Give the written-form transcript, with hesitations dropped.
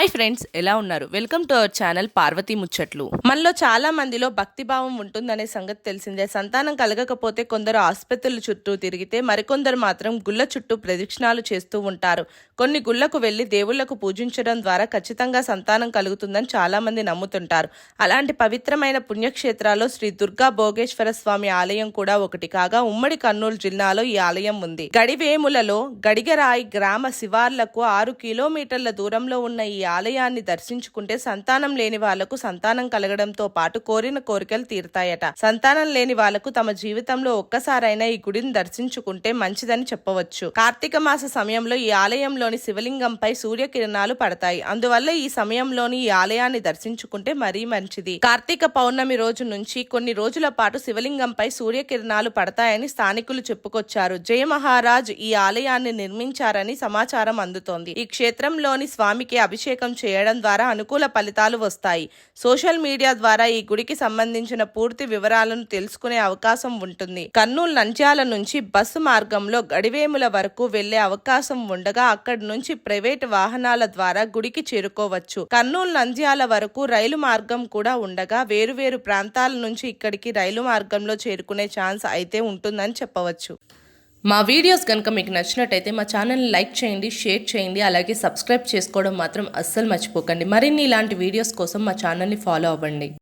Hi friends, ఎలా ఉన్నారు? Welcome to our channel Parvati ముచ్చట్లు. మనలో చాలా మందిలో భక్తిభావం ఉంటుందనే సంగతి తెలిసిందే. సంతానం కలగకపోతే కొందరు ఆసుపత్రుల చుట్టూ తిరిగితే మరికొందరు మాత్రం గుళ్ళ చుట్టూ ప్రదక్షిణాలు చేస్తూ ఉంటారు. కొన్ని గుళ్లకు వెళ్లి దేవుళ్లకు పూజించడం ద్వారా ఖచ్చితంగా సంతానం కలుగుతుందని చాలా మంది నమ్ముతుంటారు. అలాంటి పవిత్రమైన పుణ్యక్షేత్రాల్లో శ్రీ దుర్గా భోగేశ్వర స్వామి ఆలయం కూడా ఒకటి కాగా ఉమ్మడి కర్నూలు జిల్లాలో ఈ ఆలయం ఉంది. గడివేములలో గడిగరాయి గ్రామ శివార్లకు 6 కిలోమీటర్ల దూరంలో ఉన్న ఈ ఆలయాన్ని దర్శించుకుంటే సంతానం లేని వాళ్లకు సంతానం కలగడంతో పాటు కోరిన కోరికలు తీరుతాయట. సంతానం లేని వాళ్లకు తమ జీవితంలో ఒక్కసారైనా ఈ గుడిని దర్శించుకుంటే మంచిదని చెప్పవచ్చు. కార్తీక మాస సమయంలో ఈ ఆలయంలోని శివలింగంపై సూర్యకిరణాలు పడతాయి. అందువల్ల ఈ సమయంలోని ఈ ఆలయాన్ని దర్శించుకుంటే మరీ మంచిది. కార్తీక పౌర్ణమి రోజు నుంచి కొన్ని రోజుల పాటు శివలింగంపై సూర్యకిరణాలు పడతాయని స్థానికులు చెప్పుకొచ్చారు. జయ మహారాజ్ ఈ ఆలయాన్ని నిర్మించారని సమాచారం అందుతోంది. ఈ క్షేత్రంలోని స్వామికి అభిషేకం చేయడం ద్వారా అనుకూల ఫలితాలు వస్తాయి. సోషల్ మీడియా ద్వారా ఈ గుడికి సంబంధించిన పూర్తి వివరాలను తెలుసుకునే అవకాశం ఉంటుంది. కర్నూలు నంద్యాల నుంచి బస్సు మార్గంలో గడివేముల వరకు వెళ్లే అవకాశం ఉండగా అక్కడి నుంచి ప్రైవేటు వాహనాల ద్వారా గుడికి చేరుకోవచ్చు. కర్నూలు నంద్యాల వరకు రైలు మార్గం కూడా ఉండగా వేరువేరు ప్రాంతాల నుంచి ఇక్కడికి రైలు మార్గంలో చేరుకునే ఛాన్స్ అయితే ఉంటుందని చెప్పవచ్చు. మా వీడియోస్ కనుక మీకు నచ్చినట్టయితే మా ఛానల్ని లైక్ చేయండి, షేర్ చేయండి, అలాగే సబ్స్క్రైబ్ చేసుకోవడం మాత్రం అస్సలు మర్చిపోకండి. మరిన్ని ఇలాంటి వీడియోస్ కోసం మా ఛానల్ని ఫాలో అవ్వండి.